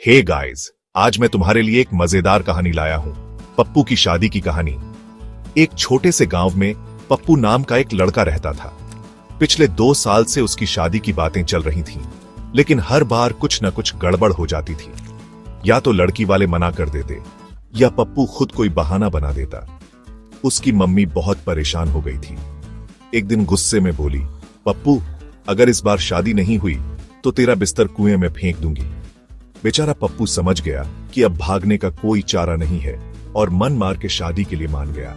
Hey guys, आज मैं तुम्हारे लिए एक मजेदार कहानी लाया हूं। पप्पू की शादी की कहानी। एक छोटे से गांव में पप्पू नाम का एक लड़का रहता था। पिछले 2 साल से उसकी शादी की बातें चल रही थीं, लेकिन हर बार कुछ न कुछ गड़बड़ हो जाती थी। या तो लड़की वाले मना कर देते, या पप्पू खुद कोई बहाना बना देता। उसकी मम्मी बहुत परेशान हो गई थी। एक दिन गुस्से में बोली, पप्पू, अगर इस बार शादी नहीं हुई तो तेरा बिस्तर कुएं में फेंक दूंगी। बेचारा पप्पू समझ गया कि अब भागने का कोई चारा नहीं है और मन मार के शादी के लिए मान गया।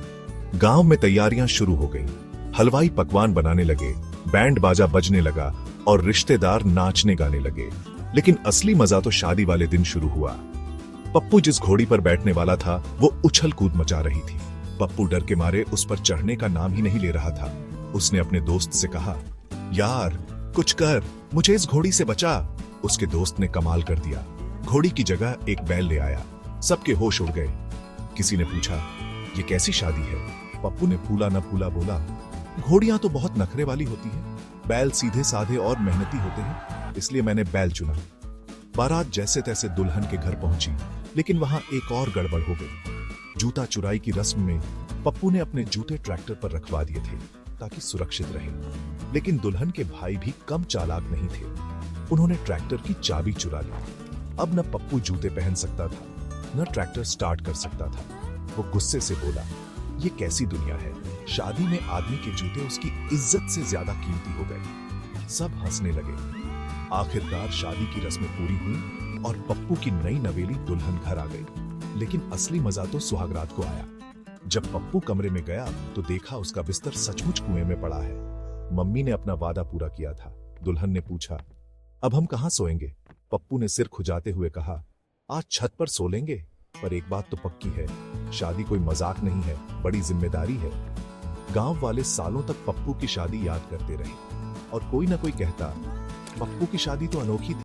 गांव में तैयारियां शुरू हो गईं। हलवाई पकवान बनाने लगे, बैंड बाजा बजने लगा और रिश्तेदार नाचने गाने लगे। लेकिन असली मजा तो शादी वाले दिन शुरू हुआ। पप्पू जिस घोड़ी पर बैठने वाला था वो उछल कूद मचा रही थी। पप्पू डर के मारे उस पर चढ़ने का नाम ही नहीं ले रहा था। उसने अपने दोस्त से कहा, यार कुछ कर, मुझे इस घोड़ी से बचा। उसके दोस्त ने कमाल कर दिया। घोड़ी की जगह एक बैल ले आया। सबके होश उड़ गए। किसी ने पूछा, ये कैसी शादी है? पप्पू ने फूला न फूला बोला, घोड़ियां तो बहुत नखरे वाली होती हैं, बैल सीधे साधे और मेहनती होते हैं, इसलिए मैंने बैल चुना। बारात जैसे तैसे दुल्हन के घर पहुंची, लेकिन वहां एक और गड़बड़ हो गई। जूता चुराई की रस्म में पप्पू ने अपने जूते ट्रैक्टर पर रखवा दिए थे ताकि सुरक्षित रहे। लेकिन दुल्हन के भाई भी कम चालाक नहीं थे। उन्होंने ट्रैक्टर की चाबी चुरा ली। अब न पप्पू जूते पहन सकता था, न ट्रैक्टर स्टार्ट कर सकता था। वो गुस्से से बोला, ये कैसी दुनिया है? शादी में आदमी के जूते उसकी इज्जत से ज्यादा कीमती हो गए। सब हंसने लगे। आखिरकार शादी की रस्में पूरी हुई और पप्पू की नई नवेली दुल्हन घर आ गई। लेकिन असली मजा तो सुहागरात को आया। जब पप्पू कमरे में गया तो देखा उसका बिस्तर सचमुच कुएं में पड़ा है। मम्मी ने अपना वादा पूरा किया था। दुल्हन ने पूछा, अब हम कहां सोएंगे? पप्पू ने सिर खुजाते हुए कहा, आज छत पर सो लेंगे। पर एक बात तो पक्की है, शादी कोई मजाक नहीं है, बड़ी जिम्मेदारी है। गांव वाले सालों तक पप्पू की शादी याद करते रहे और कोई ना कोई कहता, पप्पू की शादी तो अनोखी थी।